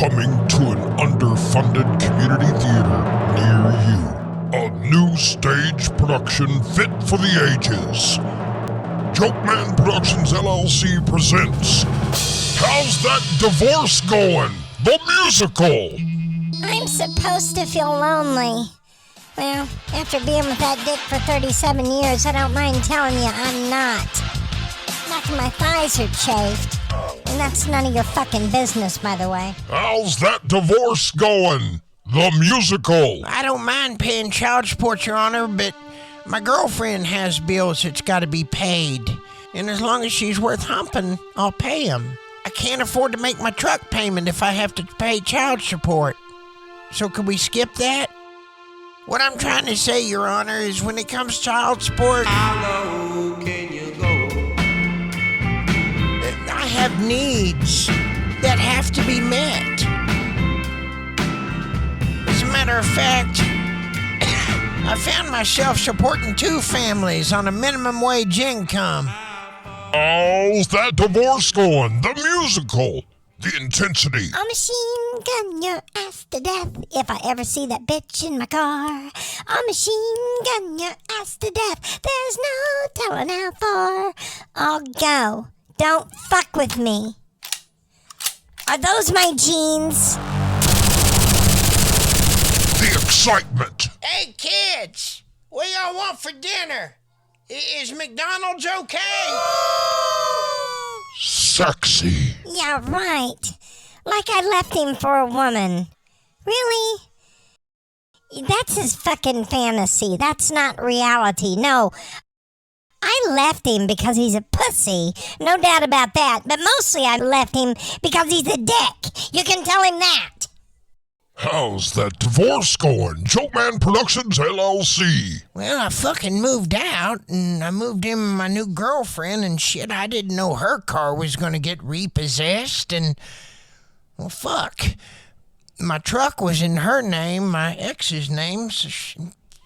Coming to an underfunded community theater near you. A new stage production fit for the ages. Jokeman Productions LLC presents How's That Divorce Goin? The musical. I'm supposed to feel lonely. Well, after being with that dick for 37 years, I don't mind telling you I'm not. Back my thighs are chafed. And that's none of your fucking business, by the way. How's That Divorce Goin? The musical. I don't mind paying child support, Your Honor, but my girlfriend has bills that's got to be paid. And as long as she's worth humping, I'll pay them. I can't afford to make my truck payment if I have to pay child support. So could we skip that? What I'm trying to say, Your Honor, is when it comes to child support, How low can you go? I have needs that have to be met. As a matter of fact, I found myself supporting 2 families on a minimum wage income. How's That Divorce Goin? The musical. The intensity. I'll machine gun your ass to death if I ever see that bitch in my car. I'll machine gun your ass to death. There's no telling how far I'll go. Don't fuck with me. Are those my jeans? The excitement. Hey, kids, what y'all want for dinner? Is McDonald's okay? Sexy. Yeah, right. Like I left him for a woman. Really? That's his fucking fantasy. That's not reality. No. I left him because he's a pussy. No doubt about that. But mostly I left him because he's a dick. You can tell him that. How's That Divorce Goin? Jokeman Productions LLC. Well, I fucking moved out, and I moved in with my new girlfriend, and shit, I didn't know her car was gonna get repossessed, and, well, fuck. My truck was in her name, my ex's name, so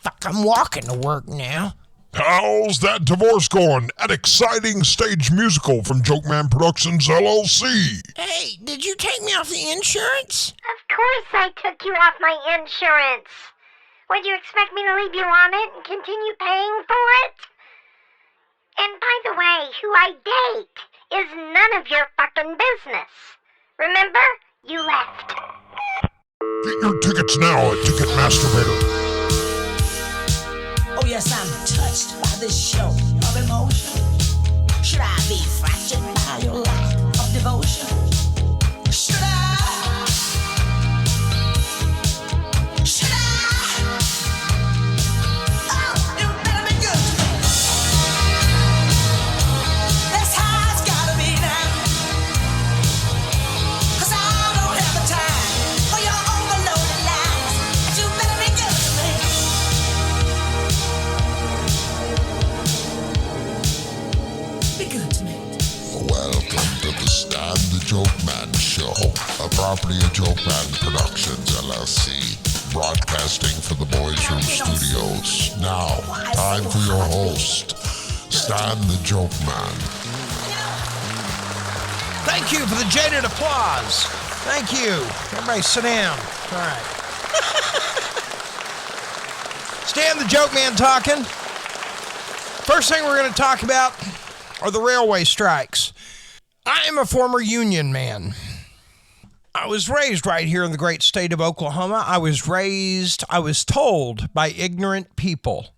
fuck, I'm walking to work now. How's That Divorce Goin? An exciting stage musical from Jokeman Productions LLC. Hey, did you take me off the insurance? Of course I took you off my insurance. Would you expect me to leave you on it and continue paying for it? And by the way, who I date is none of your fucking business. Remember? You left. Get your tickets now at Ticketmaster. Oh yes, I'm touched by this show of emotion. Should I be fractured by your lack of devotion? Should I? Should I? Oh, you better be good to me. That's how it's gotta be now. 'Cause I don't have the time for your overloaded lies. You better be good to me. Be good to me. Welcome to the Stand the Jokeman Show, a property of Jokeman Productions LLC, broadcasting from the Boys Room Studios. Now, time for your host, Stand the Jokeman. Thank you for the jaded applause. Thank you. Everybody sit down. All right. Stan the Jokeman talking. First thing we're going to talk about are the railway strikes. I am a former union man. I was raised right here in the great state of Oklahoma. I was told by ignorant people,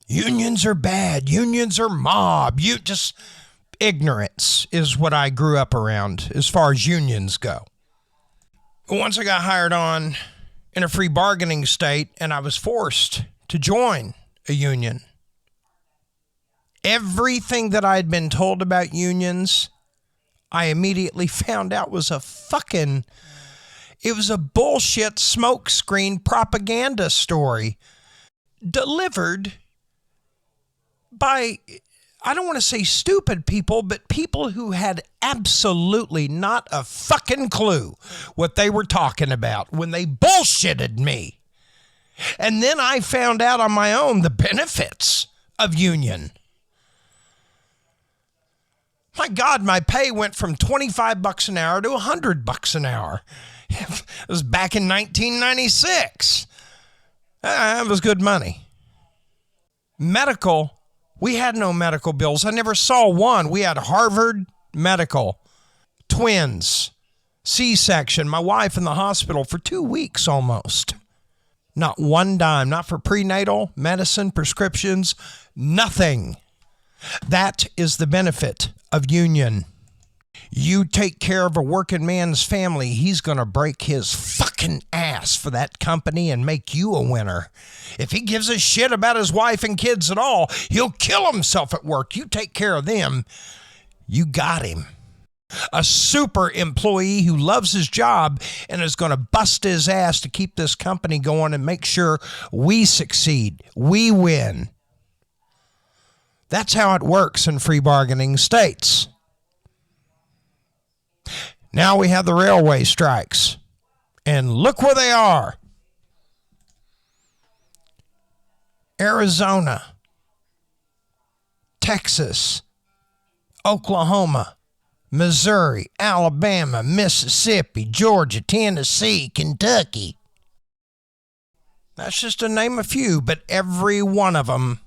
unions are bad, unions are mob. Ignorance is what I grew up around as far as unions go. Once I got hired on in a free bargaining state and I was forced to join a union, everything that I had been told about unions, I immediately found out was a bullshit smokescreen propaganda story delivered by, I don't want to say stupid people, but people who had absolutely not a fucking clue what they were talking about when they bullshitted me. And then I found out on my own the benefits of union. My God, my pay went from $25 an hour to $100 an hour. It was back in 1996. That was good money. Medical, we had no medical bills. I never saw one. We had Harvard Medical, twins, C-section, my wife in the hospital for 2 weeks almost. Not one dime, not for prenatal, medicine, prescriptions, nothing. That is the benefit of union. You take care of a working man's family, he's going to break his fucking ass for that company and make you a winner. If he gives a shit about his wife and kids at all, he'll kill himself at work. You take care of them, you got him. A super employee who loves his job and is going to bust his ass to keep this company going and make sure we succeed, we win. That's how it works in free bargaining states. Now we have the railway strikes, and look where they are. Arizona, Texas, Oklahoma, Missouri, Alabama, Mississippi, Georgia, Tennessee, Kentucky. That's just to name a few, but every one of them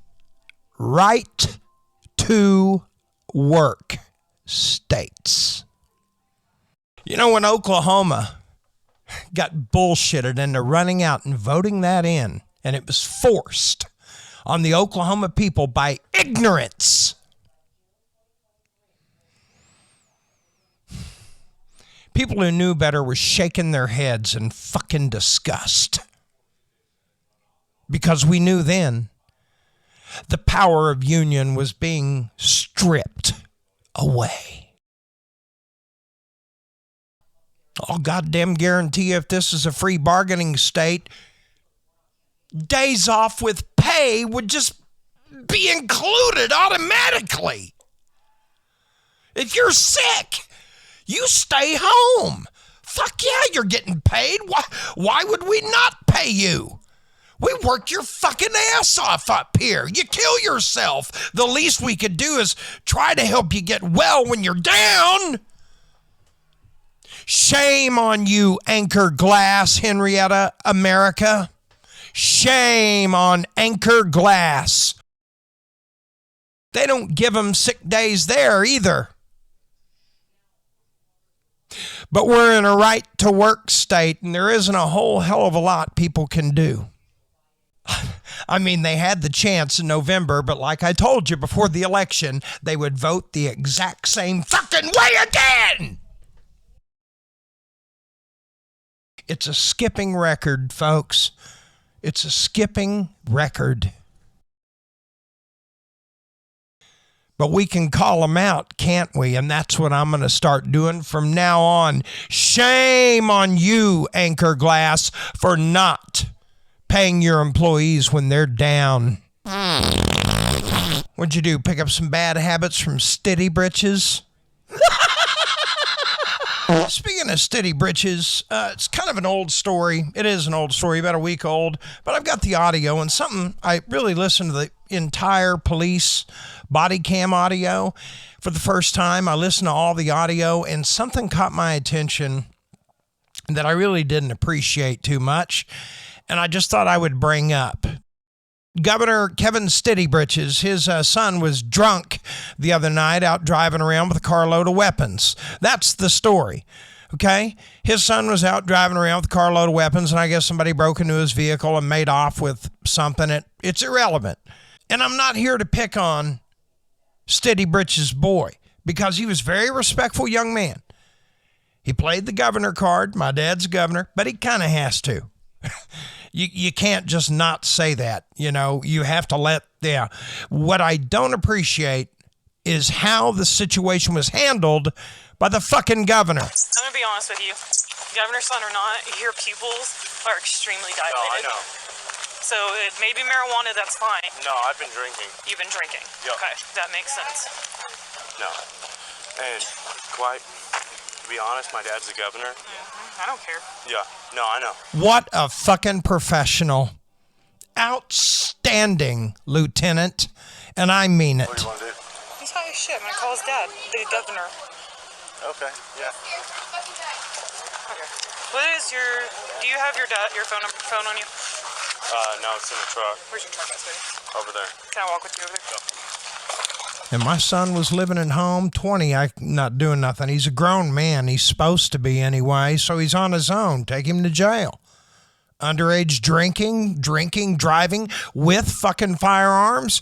right to work states. You know, when Oklahoma got bullshitted into running out and voting that in, and it was forced on the Oklahoma people by ignorance. People who knew better were shaking their heads in fucking disgust. Because we knew then the power of union was being stripped away. I'll goddamn guarantee you, if this is a free bargaining state, days off with pay would just be included automatically. If you're sick, you stay home. Fuck yeah, you're getting paid. Why would we not pay you? We work your fucking ass off up here. You kill yourself. The least we could do is try to help you get well when you're down. Shame on you, Anchor Glass, Henrietta, America. Shame on Anchor Glass. They don't give them sick days there either. But we're in a right to work state, and there isn't a whole hell of a lot people can do. I mean, they had the chance in November, but like I told you before the election, they would vote the exact same fucking way again. It's a skipping record, folks. It's a skipping record. But we can call them out, can't we? And that's what I'm going to start doing from now on. Shame on you, Anchor Glass, for not paying your employees when they're down. What'd you do? Pick up some bad habits from Stitty Britches? Speaking of Stitty Britches, it's kind of an old story. It is an old story, about a week old, but I've got the audio and something. I really listened to the entire police body cam audio for the first time. I listened to all the audio and something caught my attention that I really didn't appreciate too much, and I just thought I would bring up. Governor Kevin Stitty Britches, his son was drunk the other night out driving around with a carload of weapons. That's the story, okay? His son was out driving around with a carload of weapons, and I guess somebody broke into his vehicle and made off with something. It's irrelevant. And I'm not here to pick on Stitty Britches' boy, because he was a very respectful young man. He played the governor card. My dad's governor, but he kind of has to. You can't just not say that, you know. You have to What I don't appreciate is how the situation was handled by the fucking governor. I'm gonna be honest with you. Governor's son or not, your pupils are extremely dilated. No, I know. So it may be marijuana, that's fine. No, I've been drinking. You've been drinking? Yep. Okay, that makes sense. No. And quite, to be honest, my dad's the governor. I don't care. Yeah. No, I know. What a fucking professional. Outstanding, Lieutenant. And I mean What do it. you want to do? He He's high as shit. I'm gonna call his dad, the governor. Okay, yeah. Okay. What is your? Do you have your phone on you? No, it's in the truck. Where's your truck at, sweetie? Over there. Can I walk with you over there? And my son was living at home, 20, not doing nothing. He's a grown man. He's supposed to be anyway, so he's on his own. Take him to jail. Underage drinking, driving with fucking firearms.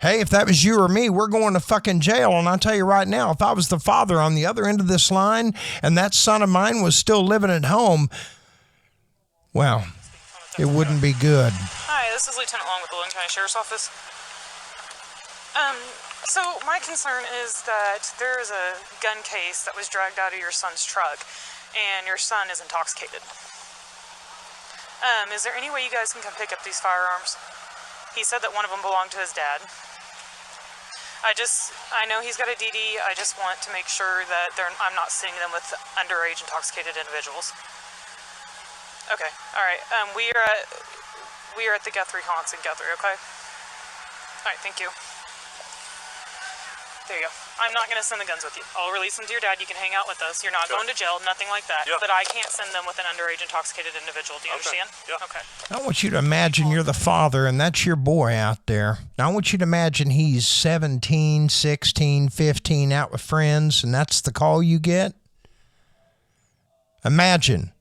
Hey, if that was you or me, we're going to fucking jail. And I'll tell you right now, if I was the father on the other end of this line and that son of mine was still living at home, well, it wouldn't be good. Hi, this is Lieutenant Long with the Logan County Sheriff's Office. So my concern is that there is a gun case that was dragged out of your son's truck, and your son is intoxicated. Is there any way you guys can come pick up these firearms? He said that one of them belonged to his dad. I know he's got a DD. I just want to make sure that I'm not seeing them with underage intoxicated individuals. Okay, all right. We are at the Guthrie Haunts in Guthrie. Okay. All right, thank you. There you go. I'm not going to send the guns with you. I'll release them to your dad. You can hang out with us. You're not going to jail, nothing like that. Yeah. But I can't send them with an underage intoxicated individual. Do you understand? Yeah. Okay. I want you to imagine you're the father and that's your boy out there. Now I want you to imagine he's 17, 16, 15 out with friends and that's the call you get. Imagine.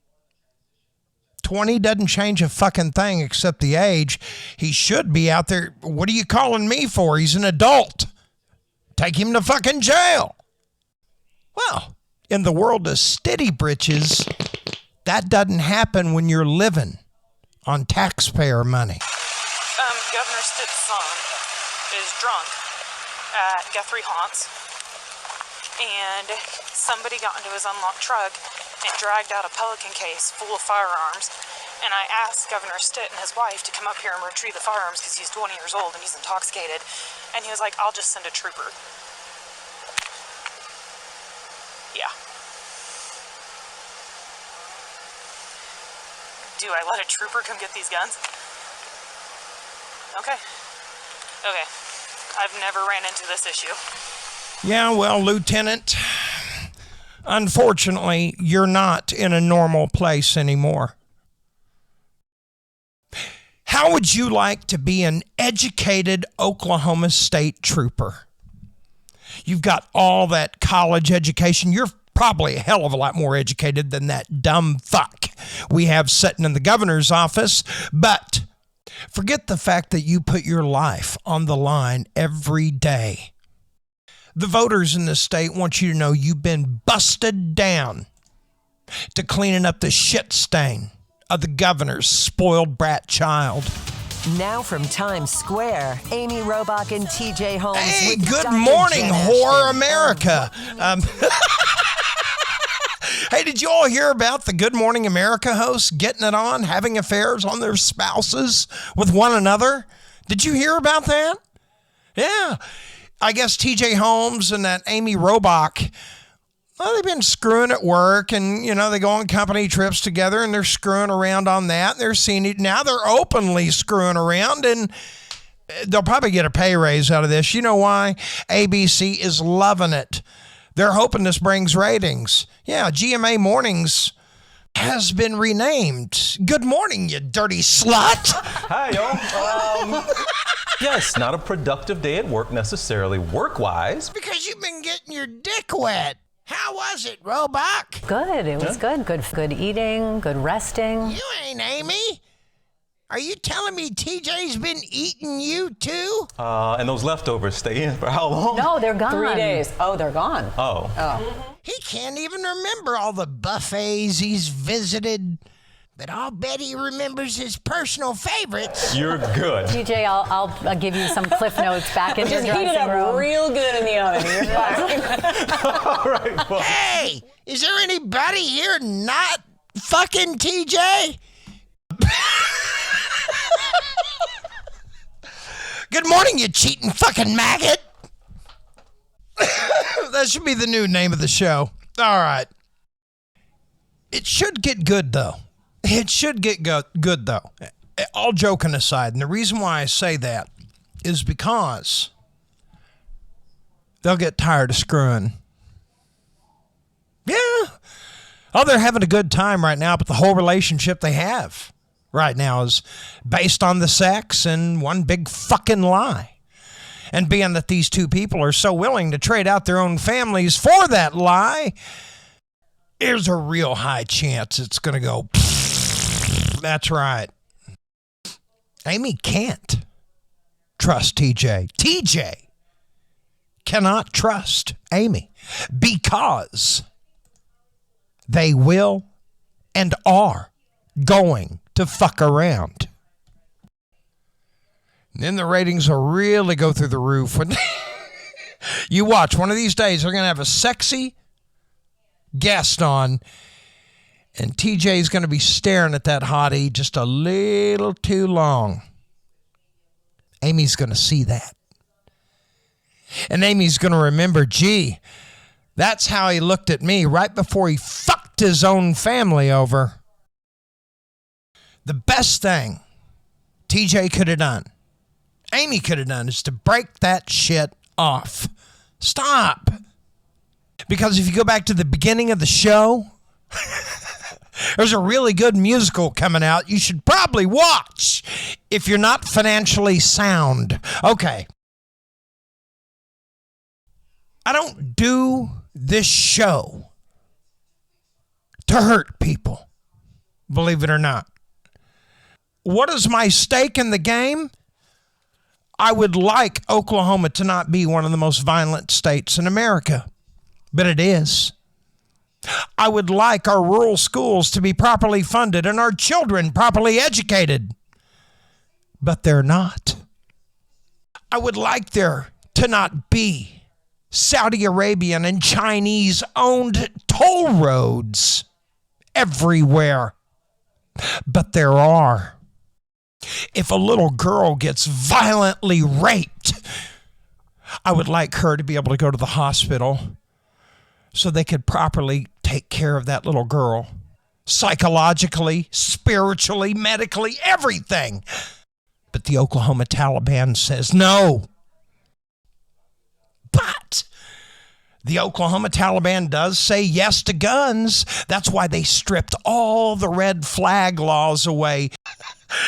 20 doesn't change a fucking thing except the age. He should be out there. What are you calling me for? He's an adult. Take him to fucking jail. Well, in the world of Stitty Britches, that doesn't happen when you're living on taxpayer money. Governor Stitt's son is drunk at Guthrie Haunts, and somebody got into his unlocked truck and dragged out a Pelican case full of firearms. And I asked Governor Stitt and his wife to come up here and retrieve the firearms because he's 20 years old and he's intoxicated. And he was like, I'll just send a trooper. Yeah. Do I let a trooper come get these guns? Okay. Okay. I've never ran into this issue. Yeah, well, Lieutenant, unfortunately, you're not in a normal place anymore. How would you like to be an educated Oklahoma State trooper? You've got all that college education. You're probably a hell of a lot more educated than that dumb fuck we have sitting in the governor's office. But forget the fact that you put your life on the line every day. The voters in this state want you to know you've been busted down to cleaning up the shit stain of the governor's spoiled brat child. Now from Times Square, Amy Robach and TJ Holmes. Hey, with good Dr. morning, Jen whore Ashton. America. Hey, did you all hear about the Good Morning America hosts getting it on, having affairs on their spouses with one another? Did you hear about that? Yeah. I guess TJ Holmes and that Amy Robach, well, they've been screwing at work and, you know, they go on company trips together and they're screwing around on that. And they're seeing it. Now they're openly screwing around and they'll probably get a pay raise out of this. You know why? ABC is loving it. They're hoping this brings ratings. Yeah, GMA Mornings has been renamed. Good morning, you dirty slut. Hi, y'all. Yes, not a productive day at work necessarily, work-wise. Because you've been getting your dick wet. How was it, Robach? Good. It was good. Good eating, good resting. You ain't Amy. Are you telling me TJ's been eating you too? And those leftovers stay in for how long? No, they're gone. 3 days. Oh, they're gone. Oh. He can't even remember all the buffets he's visited. But I'll bet he remembers his personal favorites. You're good. TJ, I'll give you some cliff notes back in your Just heat it dressing up room. real good in the oven. You're fine. All right, well. Hey, is there anybody here not fucking TJ? Good morning, you cheating fucking maggot. That should be the new name of the show. All right. It should get good, though. It should get good, though. All joking aside, and the reason why I say that is because they'll get tired of screwing. Yeah. Oh, they're having a good time right now, but the whole relationship they have right now is based on the sex and one big fucking lie. And being that these two people are so willing to trade out their own families for that lie, there's a real high chance it's going to go. That's right. Amy can't trust TJ. TJ cannot trust Amy because they will and are going to fuck around. And then the ratings will really go through the roof. When you watch, one of these days, they're going to have a sexy guest on, and TJ's going to be staring at that hottie just a little too long. Amy's going to see that. And Amy's going to remember, gee, that's how he looked at me right before he fucked his own family over. The best thing TJ could have done, Amy could have done, is to break that shit off. Stop. Because if you go back to the beginning of the show, there's a really good musical coming out you should probably watch if you're not financially sound. Okay. I don't do this show to hurt people, believe it or not. What is my stake in the game? I would like Oklahoma to not be one of the most violent states in America, but it is. I would like our rural schools to be properly funded and our children properly educated, but they're not. I would like there to not be Saudi Arabian and Chinese owned toll roads everywhere, but there are. If a little girl gets violently raped, I would like her to be able to go to the hospital so they could properly take care of that little girl. Psychologically, spiritually, medically, everything. But the Oklahoma Taliban says no. But the Oklahoma Taliban does say yes to guns. That's why they stripped all the red flag laws away.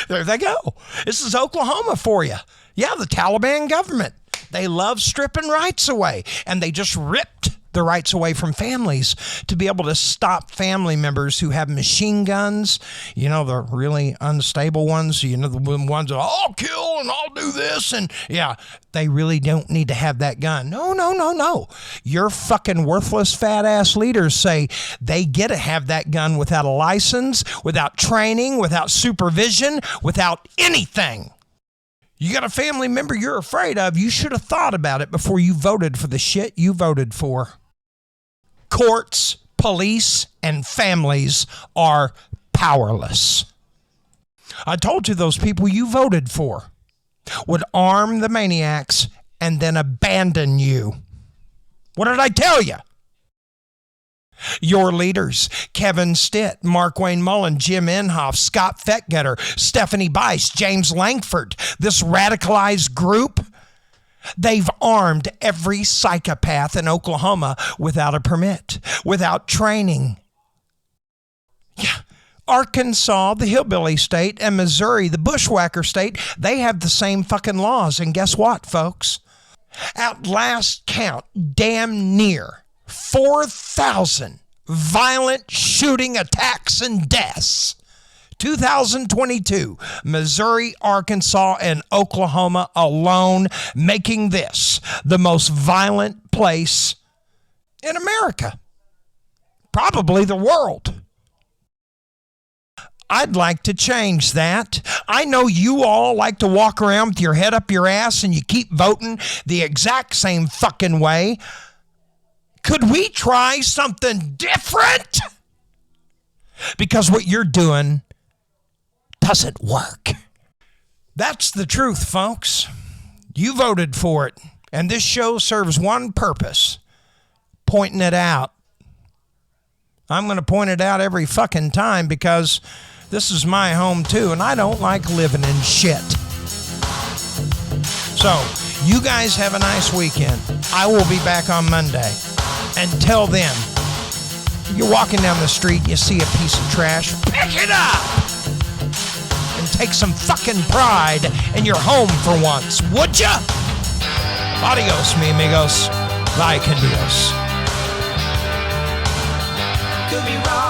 There they go. This is Oklahoma for you. Yeah, the Taliban government. They love stripping rights away. And they just ripped the rights away from families to be able to stop family members who have machine guns. You know, the really unstable ones. You know, the ones that I'll kill and I'll do this. And yeah, they really don't need to have that gun. No. Your fucking worthless fat ass leaders say they get to have that gun without a license, without training, without supervision, without anything. You got a family member you're afraid of, you should have thought about it before you voted for the shit you voted for. Courts, police, and families are powerless. I told you those people you voted for would arm the maniacs and then abandon you. What did I tell you? Your leaders, Kevin Stitt, Mark Wayne Mullen, Jim Inhofe, Scott Fettgetter, Stephanie Bice, James Langford, this radicalized group, they've armed every psychopath in Oklahoma without a permit, without training. Yeah. Arkansas, the hillbilly state, and Missouri, the bushwhacker state, they have the same fucking laws. And guess what, folks? At last count, damn near 4,000 violent shooting attacks and deaths. 2022, Missouri, Arkansas, and Oklahoma alone, making this the most violent place in America. Probably the world. I'd like to change that. I know you all like to walk around with your head up your ass and you keep voting the exact same fucking way. Could we try something different? Because what you're doing doesn't work. That's the truth, folks. You voted for it. And this show serves one purpose: pointing it out. I'm going to point it out every fucking time because this is my home too, and I don't like living in shit. So, You guys have a nice weekend. I will be back on Monday. Until then, you're walking down the street, you see a piece of trash, pick it up! And take some fucking pride in your home for once, would ya? Adios, mi amigos. Bye, con Dios. Could be wrong.